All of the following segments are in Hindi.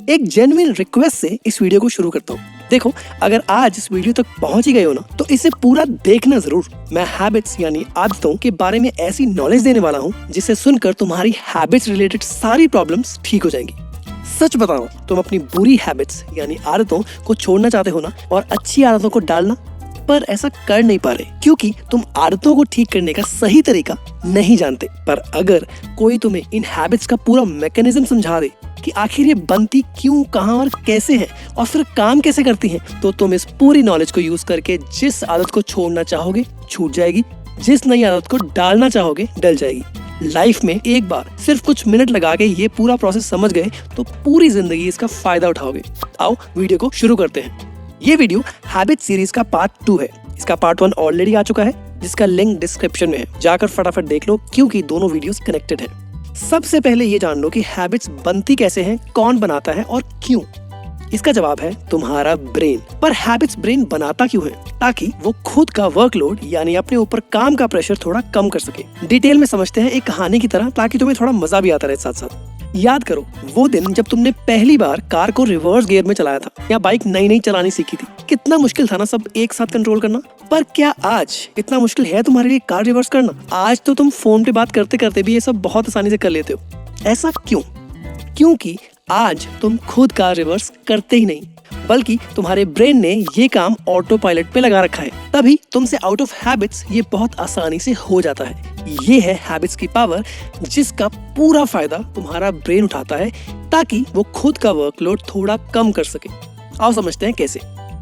एक जेन्युइन रिक्वेस्ट से इस वीडियो को शुरू करता हूँ। देखो, अगर आज इस वीडियो तक पहुंच ही गए हो ना, तो इसे पूरा देखना जरूर। मैं हैबिट्स यानी आदतों के बारे में ऐसी नॉलेज देने वाला हूँ जिसे सुनकर तुम्हारी हैबिट्स रिलेटेड सारी प्रॉब्लम्स ठीक हो जाएंगी। सच बताओ, तुम अपनी बुरी हैबिट्स यानी आदतों को छोड़ना चाहते हो ना, और अच्छी आदतों को डालना, पर ऐसा कर नहीं पा रहे क्योंकि तुम आदतों को ठीक करने का सही तरीका नहीं जानते। पर अगर कोई तुम्हें इन हैबिट्स का पूरा मैकेनिज्म समझा दे कि आखिर ये बनती क्यों, कहाँ और कैसे है, और फिर काम कैसे करती हैं, तो तुम इस पूरी नॉलेज को यूज करके जिस आदत को छोड़ना चाहोगे छूट जाएगी, जिस नई आदत को डालना चाहोगे डल जाएगी। लाइफ में एक बार सिर्फ कुछ मिनट लगा के ये पूरा प्रोसेस समझ गए तो पूरी जिंदगी इसका फायदा उठाओगे। आओ वीडियो को शुरू करते हैं। ये वीडियो हैबिट सीरीज का पार्ट 2 है। इसका पार्ट 1 ऑलरेडी आ चुका है, जिसका लिंक डिस्क्रिप्शन में है, जाकर फटाफट देख लो क्योंकि दोनों वीडियोस कनेक्टेड हैं। सबसे पहले ये जान लो कि हैबिट्स बनती कैसे हैं, कौन बनाता है और क्यों। इसका जवाब है तुम्हारा ब्रेन। पर हैबिट्स ब्रेन बनाता क्यों है? ताकि वो खुद का वर्कलोड यानी अपने ऊपर काम का प्रेशर थोड़ा कम कर सके। डिटेल में समझते हैं एक कहानी की तरह, ताकि तुम्हें थोड़ा मजा भी आता रहे साथ साथ। याद करो वो दिन जब तुमने पहली बार कार को रिवर्स गियर में चलाया था, या बाइक नई नई चलानी सीखी थी। कितना मुश्किल था ना सब एक साथ कंट्रोल करना। पर क्या आज इतना मुश्किल है तुम्हारे लिए कार रिवर्स करना? आज तो तुम फोन पे बात करते करते भी ये सब बहुत आसानी से कर लेते हो। ऐसा क्यों? क्योंकि आज तुम खुद कार रिवर्स करते ही नहीं, बल्कि तुम्हारे ब्रेन ने ये काम ऑटो पायलट पे लगा रखा है। तभी तुमसे आउट ऑफ हैबिट्स ये बहुत आसानी से हो जाता है। ये है हैबिट्स की पावर, जिसका पूरा फायदा तुम्हारा ब्रेन उठाता है ताकि वो खुद का वर्कलोड थोड़ा कम कर सके। आओ समझते हैं कैसे।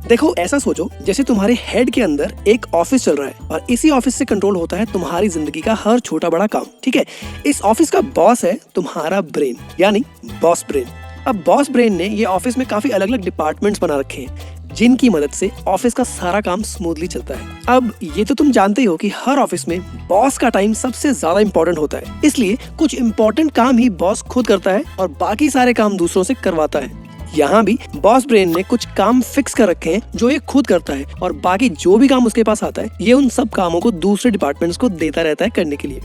देखो, ऐसा सोचो जैसे तुम्हारे हेड के अंदर एक ऑफिस चल रहा है और इसी ऑफिस से कंट्रोल होता है तुम्हारी जिंदगी का हर छोटा बड़ा काम। ठीक है, इस ऑफिस का बॉस है तुम्हारा ब्रेन, यानी बॉस ब्रेन। अब बॉस ब्रेन ने ये ऑफिस में काफी अलग अलग डिपार्टमेंट्स बना रखे हैं, जिनकी मदद से ऑफिस का सारा काम स्मूथली चलता है। अब ये तो तुम जानते ही हो कि हर ऑफिस में बॉस का टाइम सबसे ज्यादा इंपॉर्टेंट होता है, इसलिए कुछ इंपॉर्टेंट काम ही बॉस खुद करता है और बाकी सारे काम दूसरों से करवाता है। यहाँ भी बॉस ब्रेन ने कुछ काम फिक्स कर रखे हैं जो ये खुद करता है, और बाकी जो भी काम उसके पास आता है ये उन सब कामों को दूसरे डिपार्टमेंट्स को देता रहता है करने के लिए।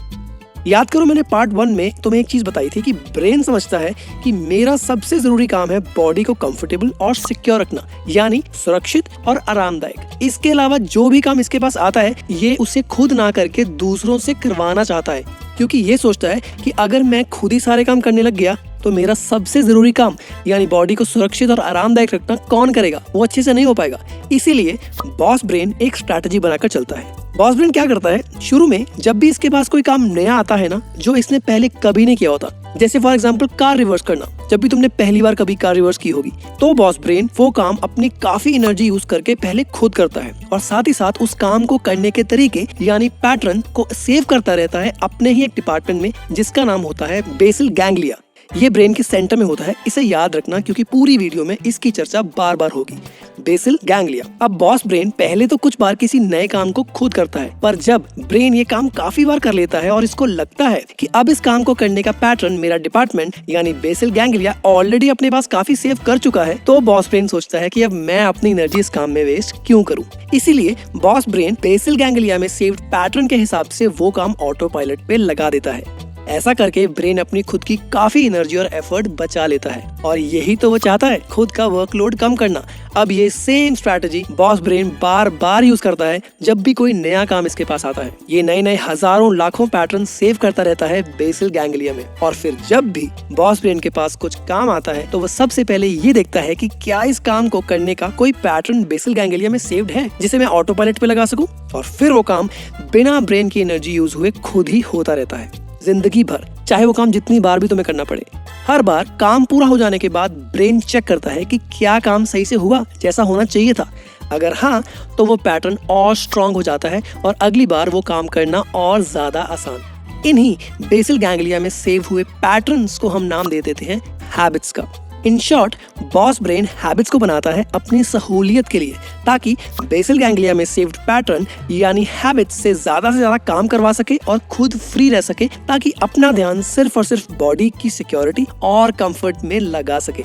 याद करो, मैंने पार्ट 1 में तुम्हें एक चीज बताई थी कि ब्रेन समझता है कि मेरा सबसे जरूरी काम है बॉडी को कंफर्टेबल और सिक्योर रखना, यानी सुरक्षित और आरामदायक। इसके अलावा जो भी काम इसके पास आता है ये उसे खुद ना करके दूसरों से करवाना चाहता है, क्योंकि ये सोचता है कि अगर मैं खुद ही सारे काम करने लग गया तो मेरा सबसे जरूरी काम यानी बॉडी को सुरक्षित और आरामदायक रखना कौन करेगा? वो अच्छे से नहीं हो पाएगा। इसीलिए बॉस ब्रेन एक स्ट्रैटेजी बनाकर चलता है। बॉस ब्रेन क्या करता है, शुरू में जब भी इसके पास कोई काम नया आता है ना, जो इसने पहले कभी नहीं किया होता, जैसे फॉर एग्जांपल कार रिवर्स करना, जब भी तुमने पहली बार कभी कार रिवर्स की होगी, तो बॉस ब्रेन वो काम अपनी काफी एनर्जी यूज करके पहले खुद करता है, और साथ ही साथ उस काम को करने के तरीके यानी पैटर्न को सेव करता रहता है अपने ही एक डिपार्टमेंट में, जिसका नाम होता है बेसल गैंग्लिया। ये ब्रेन के सेंटर में होता है, इसे याद रखना क्योंकि पूरी वीडियो में इसकी चर्चा बार बार होगी। Basal ganglia. अब बॉस ब्रेन पहले तो कुछ बार किसी नए काम को खुद करता है, पर जब ब्रेन ये काम काफी बार कर लेता है और इसको लगता है कि अब इस काम को करने का पैटर्न मेरा डिपार्टमेंट यानी बेसल गैंग्लिया ऑलरेडी अपने पास काफी सेव कर चुका है, तो बॉस ब्रेन सोचता है कि अब मैं अपनी एनर्जी इस काम में वेस्ट क्यों करूं। इसीलिए बॉस ब्रेन बेसल गैंग्लिया में सेव्ड पैटर्न के हिसाब से वो काम ऑटो पायलट पे लगा देता है। ऐसा करके ब्रेन अपनी खुद की काफी एनर्जी और एफर्ट बचा लेता है, और यही तो वो चाहता है, खुद का वर्कलोड कम करना। अब ये सेम स्ट्रैटेजी बॉस ब्रेन बार बार यूज करता है जब भी कोई नया काम इसके पास आता है। ये नए नए हजारों लाखों पैटर्न सेव करता रहता है बेसल गैंग्लिया में, और फिर जब भी बॉस ब्रेन के पास कुछ काम आता है तो वो सबसे पहले ये देखता है कि क्या इस काम को करने का कोई पैटर्न बेसल गैंग्लिया में सेव्ड है जिसे मैं ऑटो पायलट पे लगा सकूं, और फिर वो काम बिना ब्रेन की एनर्जी यूज हुए खुद ही होता रहता है जिंदगी भर, चाहे वो काम जितनी बार भी तुम्हें करना पड़े। हर बार काम पूरा हो जाने के बाद ब्रेन चेक करता है कि क्या काम सही से हुआ जैसा होना चाहिए था। अगर हाँ, तो वो पैटर्न और स्ट्रॉन्ग हो जाता है और अगली बार वो काम करना और ज्यादा आसान। इन्हीं बेसल गैंग्लिया में सेव हुए पैटर्न्स को हम नाम दे देते हैं हैबिट्स का। In short, boss brain habits को बनाता है अपनी सहूलियत के लिए, ताकि बेसल गैंग्लिया में सेव्ड पैटर्न यानी हैबिट्स से ज्यादा काम करवा सके और खुद फ्री रह सके, ताकि अपना ध्यान सिर्फ और सिर्फ बॉडी की सिक्योरिटी और कंफर्ट में लगा सके।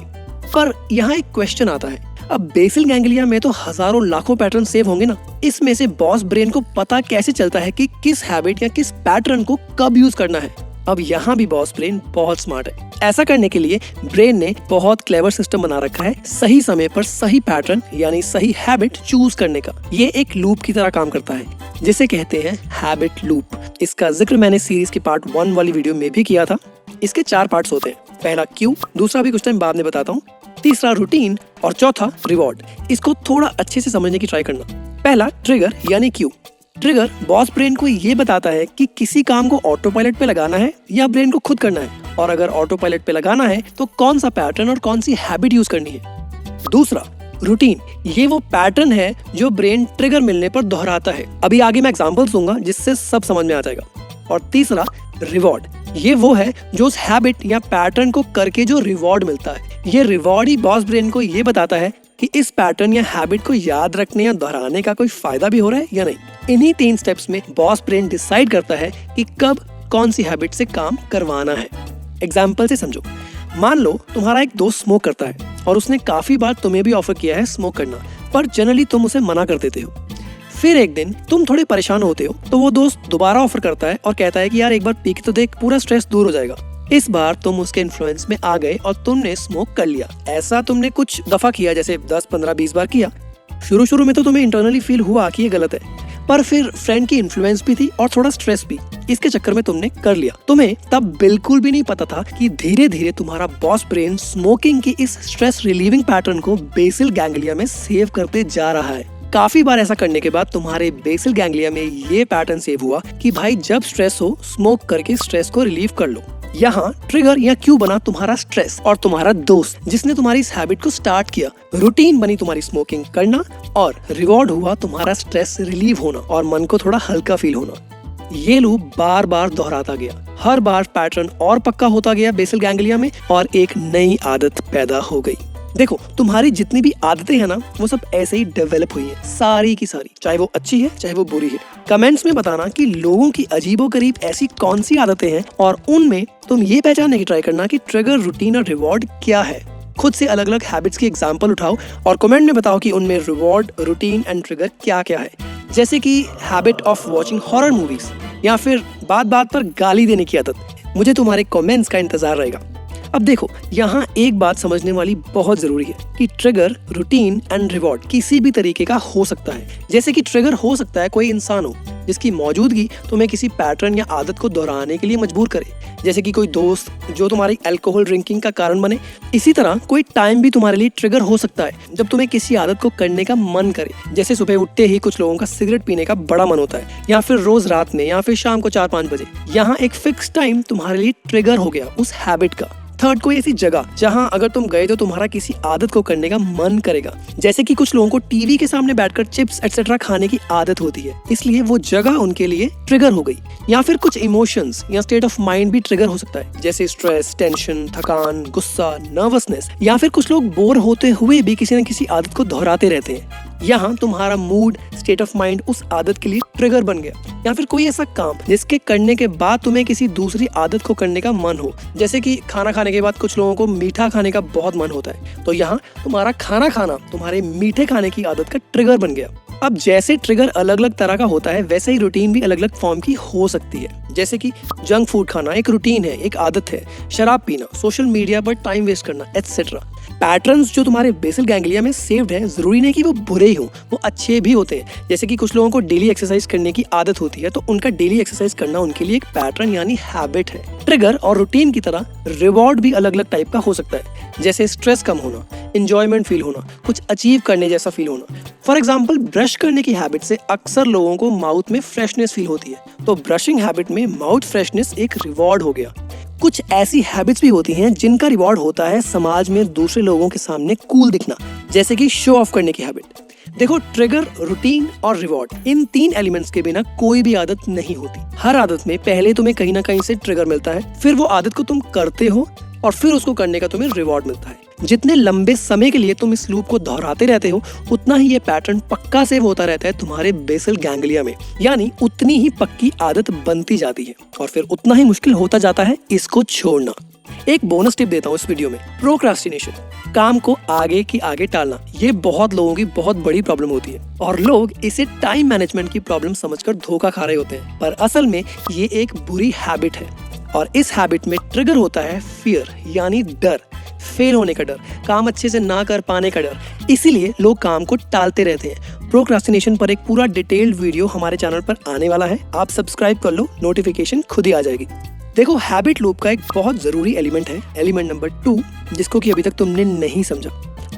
पर यहाँ एक क्वेश्चन आता है, अब बेसल गैंग्लिया में तो हजारों लाखों पैटर्न सेव होंगे ना, इसमें से बॉस ब्रेन को पता कैसे चलता है कि किस हैबिट या किस पैटर्न को कब यूज करना है? अब यहाँ भी बॉस ब्रेन बहुत स्मार्ट है। ऐसा करने के लिए ब्रेन ने बहुत क्लेवर सिस्टम बना रखा है सही समय पर सही पैटर्न यानी सही हैबिट चूज करने का। ये एक लूप की तरह काम करता है जिसे कहते हैं हैबिट लूप। इसका जिक्र मैंने सीरीज के पार्ट 1 वाली वीडियो में भी किया था। इसके 4 पार्ट्स होते हैं। पहला क्यू, दूसरा भी कुछ टाइम बाद में बताता हूँ, तीसरा रूटीन और चौथा रिवॉर्ड। इसको थोड़ा अच्छे से समझने की ट्राई करना। पहला ट्रिगर यानी क्यू। ट्रिगर बॉस ब्रेन को ये बताता है कि किसी काम को ऑटो पायलट पे लगाना है या ब्रेन को खुद करना है, और अगर ऑटो पायलट पे लगाना है तो कौन सा पैटर्न और कौन सी हैबिट यूज करनी है। दूसरा रूटीन, ये वो पैटर्न है जो ब्रेन ट्रिगर मिलने पर दोहराता है। अभी आगे मैं एग्जांपल्स दूंगा जिससे सब समझ में आ जाएगा। और तीसरा रिवॉर्ड, ये वो है जो उस हैबिट या पैटर्न को करके जो रिवॉर्ड मिलता है। ये रिवॉर्ड ही बॉस ब्रेन को ये बताता है कि इस पैटर्न या हैबिट को याद रखने या दोहराने का कोई फायदा भी हो रहा है या नहीं। इन्हीं 3 स्टेप्स में बॉस ब्रेन डिसाइड करता है कि कब कौन सी हैबिट से काम करवाना है। एग्जाम्पल से समझो। मान लो तुम्हारा एक दोस्त स्मोक करता है और उसने काफी बार तुम्हें भी ऑफर किया है स्मोक करना, पर जनरली तुम उसे मना कर देते हो। फिर एक दिन तुम थोड़े परेशान होते हो तो वो दोस्त दोबारा ऑफर करता है और कहता है कि यार एक बार पी के तो देख, पूरा स्ट्रेस दूर हो जाएगा। इस बार तुम उसके इन्फ्लुएंस में आ गए और तुमने स्मोक कर लिया। ऐसा तुमने कुछ दफा किया, जैसे 10, 15, 20 बार किया। शुरू में तो तुम्हें इंटरनली फील हुआ कि ये गलत है, पर फिर फ्रेंड की इन्फ्लुएंस भी थी और थोड़ा स्ट्रेस भी, इसके चक्कर में तुमने कर लिया। तुम्हें तब बिल्कुल भी नहीं पता था कि धीरे धीरे तुम्हारा बॉस ब्रेन स्मोकिंग की इस स्ट्रेस रिलीविंग पैटर्न को बेसल गैंग्लिया में सेव करते जा रहा है। काफी बार ऐसा करने के बाद तुम्हारे बेसल गैंग्लिया में ये पैटर्न सेव हुआ कि भाई जब स्ट्रेस हो स्मोक करके स्ट्रेस को रिलीव कर लो। यहाँ ट्रिगर या क्यू बना तुम्हारा स्ट्रेस और तुम्हारा दोस्त जिसने तुम्हारी इस हैबिट को स्टार्ट किया। रूटीन बनी तुम्हारी स्मोकिंग करना और रिवॉर्ड हुआ तुम्हारा स्ट्रेस रिलीव होना और मन को थोड़ा हल्का फील होना। ये लूप बार बार दोहराता गया। हर बार पैटर्न और पक्का होता गया बेसल गैंग्लिया में और एक नई आदत पैदा हो गई। देखो, तुम्हारी जितनी भी आदतें हैं ना, वो सब ऐसे ही डेवलप हुई है, सारी की सारी, चाहे वो अच्छी है चाहे वो बुरी है। कमेंट्स में बताना कि लोगों की अजीबोगरीब ऐसी कौन सी आदतें हैं और उनमें तुम ये पहचानने की ट्राई करना कि ट्रिगर, रूटीन और रिवॉर्ड क्या है। खुद से अलग अलग हैबिट्स की एग्जांपल उठाओ और कमेंट में बताओ कि उनमें रिवॉर्ड, रूटीन एंड ट्रिगर क्या क्या है। जैसे कि habit of watching horror movies या फिर बात बात पर गाली देने की आदत। मुझे तुम्हारे कमेंट्स का इंतजार रहेगा। अब देखो, यहाँ एक बात समझने वाली बहुत जरूरी है कि ट्रिगर, रूटीन एंड रिवॉर्ड किसी भी तरीके का हो सकता है। जैसे कि ट्रिगर हो सकता है कोई इंसान हो जिसकी मौजूदगी तुम्हें किसी पैटर्न या आदत को दोहराने के लिए मजबूर करे, जैसे कि कोई दोस्त जो तुम्हारी अल्कोहल ड्रिंकिंग का कारण बने। इसी तरह कोई टाइम भी तुम्हारे लिए ट्रिगर हो सकता है जब तुम्हें किसी आदत को करने का मन करे, जैसे सुबह उठते ही कुछ लोगों का सिगरेट पीने का बड़ा मन होता है, या फिर रोज रात में, या फिर शाम को 4-5 बजे। यहाँ एक फिक्स टाइम तुम्हारे लिए ट्रिगर हो गया उस हैबिट का। थर्ड, कोई ऐसी जगह जहां अगर तुम गए तो तुम्हारा किसी आदत को करने का मन करेगा, जैसे कि कुछ लोगों को टीवी के सामने बैठकर चिप्स एक्सेट्रा खाने की आदत होती है, इसलिए वो जगह उनके लिए ट्रिगर हो गई। या फिर कुछ इमोशंस या स्टेट ऑफ माइंड भी ट्रिगर हो सकता है, जैसे स्ट्रेस, टेंशन, थकान, गुस्सा, नर्वसनेस। या फिर कुछ लोग बोर होते हुए भी किसी न किसी आदत को दोहराते रहते हैं। यहाँ तुम्हारा मूड, स्टेट ऑफ माइंड उस आदत के लिए ट्रिगर बन गया। या फिर कोई ऐसा काम जिसके करने के बाद तुम्हें किसी दूसरी आदत को करने का मन हो, जैसे कि खाना खाने के बाद कुछ लोगों को मीठा खाने का बहुत मन होता है, तो यहाँ तुम्हारा खाना खाना तुम्हारे मीठे खाने की आदत का ट्रिगर बन गया। अब जैसे ट्रिगर अलग अलग तरह का होता है, वैसे ही रूटीन भी अलग अलग फॉर्म की हो सकती है। जैसे कि जंक फूड खाना एक रूटीन है, एक आदत है, शराब पीना, सोशल मीडिया पर टाइम वेस्ट करना, एटसेट्रा। पैटर्न्स जो तुम्हारे बेसल गैंग्लिया में सेव्ड हैं, जरूरी नहीं कि वो बुरे ही हों, वो अच्छे भी होते हैं। जैसे कि कुछ लोगों को डेली एक्सरसाइज करने की आदत होती है, तो उनका डेली एक्सरसाइज करना उनके लिए एक पैटर्न यानी हैबिट है। ट्रिगर और रूटीन की तरह रिवॉर्ड भी अलग अलग टाइप का हो सकता है, जैसे स्ट्रेस कम होना, एंजॉयमेंट फील होना, कुछ अचीव करने जैसा फील होना। फॉर एग्जाम्पल, ब्रश करने की हैबिट से अक्सर लोगों को माउथ में फ्रेशनेस फील होती है, तो ब्रशिंग हैबिट में माउथ फ्रेशनेस एक रिवॉर्ड हो गया। कुछ ऐसी हैबिट्स भी होती हैं जिनका रिवॉर्ड होता है समाज में दूसरे लोगों के सामने कूल दिखना, जैसे कि शो ऑफ करने की हैबिट। देखो, ट्रिगर, रूटीन और रिवॉर्ड, इन 3 एलिमेंट्स के बिना कोई भी आदत नहीं होती। हर आदत में पहले तुम्हें कहीं ना कहीं से ट्रिगर मिलता है, फिर वो आदत को तुम करते हो और फिर उसको करने का तुम्हें रिवॉर्ड मिलता है। जितने लंबे समय के लिए तुम इस लूप को दोहराते रहते हो, उतना ही ये पैटर्न पक्का सेव होता रहता है तुम्हारे बेसल गैंग्लिया में, यानी उतनी ही पक्की आदत बनती जाती है और फिर उतना ही मुश्किल होता जाता है इसको छोड़ना। एक बोनस टिप देता हूँ इस वीडियो में, प्रोक्रास्टिनेशन, काम को आगे की आगे टालना। ये बहुत लोगों की बहुत बड़ी प्रॉब्लम होती है और लोग इसे टाइम मैनेजमेंट की प्रॉब्लम समझकर धोखा खा रहे होते हैं, पर असल में ये एक बुरी हैबिट है। और इस हैबिट में ट्रिगर होता है फियर यानी डर, फेल होने का डर, काम अच्छे से ना कर पाने का डर। इसीलिए लोग काम को टालते रहते हैं। प्रोक्रास्टिनेशन पर एक पूरा डिटेल्ड वीडियो हमारे चैनल पर आने वाला है, आप सब्सक्राइब कर लो, नोटिफिकेशन खुद ही आ जाएगी। देखो, हैबिट लूप का एक बहुत जरूरी एलिमेंट है, एलिमेंट नंबर 2, जिसको कि अभी तक तुमने नहीं समझा।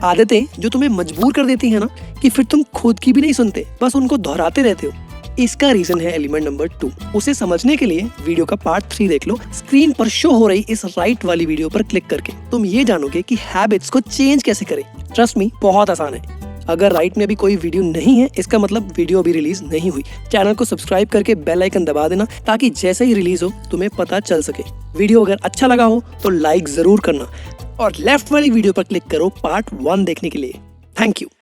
आदतें जो तुम्हें मजबूर कर देती है ना कि फिर तुम खुद की भी नहीं सुनते, बस उनको दोहराते रहते हो। इसका रीजन है एलिमेंट नंबर 2। उसे समझने के लिए वीडियो का पार्ट 3 देख लो, स्क्रीन पर शो हो रही इस राइट वाली वीडियो पर क्लिक करके तुम ये जानोगे कि हैबिट्स को चेंज कैसे करें। ट्रस्ट मी, बहुत आसान है। अगर राइट में अभी कोई वीडियो नहीं है, इसका मतलब वीडियो अभी रिलीज नहीं हुई। चैनल को सब्सक्राइब करके बेल आइकन दबा देना ताकि जैसे ही रिलीज हो तुम्हें पता चल सके। वीडियो अगर अच्छा लगा हो तो लाइक जरूर करना और लेफ्ट वाली वीडियो पर क्लिक करो पार्ट 1 देखने के लिए। Thank you.